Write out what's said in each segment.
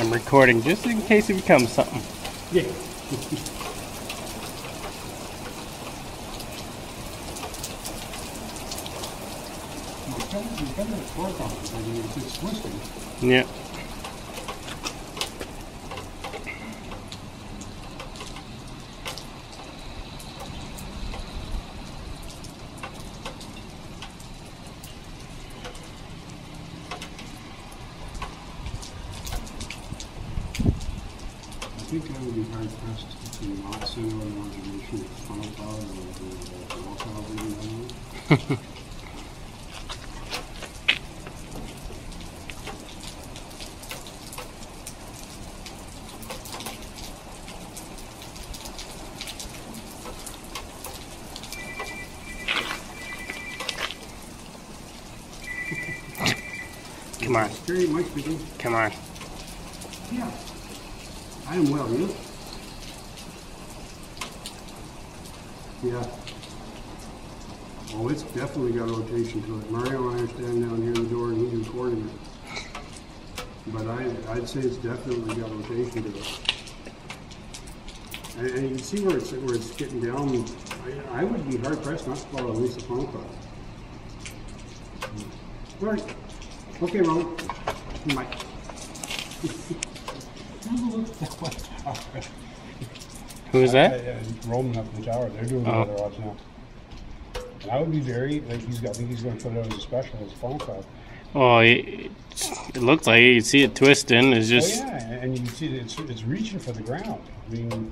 I'm recording just in case it becomes something. Yeah. It's twisting. Yeah. I think I would be hard pressed to not send out an observation with funnel cloud or wall cloud. Come on. Gary, Mike speaking. Come on. Yeah. I am well, you? Yeah. Oh, it's definitely got rotation to it. Mario and I are standing down here in the door and he's recording it. But I'd say it's definitely got rotation to it. And you can see where it's getting down. I would be hard pressed not to follow at least the funnel cloud. Right. Okay, Ron. Mike. Who is that? Roman up in the tower. They're doing the other odds now. And I would be very, like, I think he's going to put it out as a special, as a phone call. Oh, it looks like you can see it twisting. It's just. Oh, yeah, and you can see that it's reaching for the ground. I mean.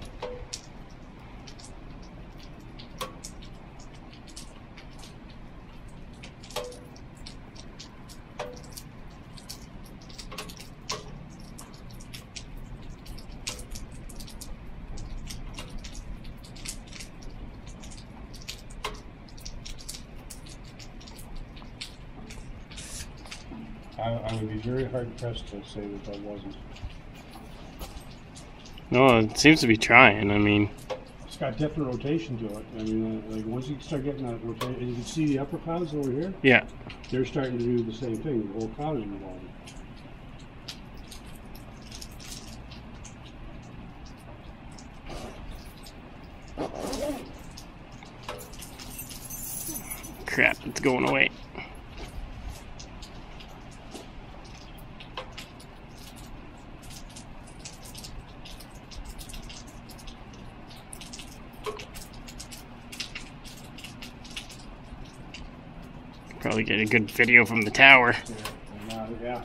I would be very hard pressed to say that wasn't. No, it seems to be trying. I mean, it's got different rotation to it. I mean, like once you start getting that rotation, and you can see the upper clouds over here. Yeah. They're starting to do the same thing. The whole cloud is revolving. Crap! It's going away. Probably get a good video from the tower. Yeah.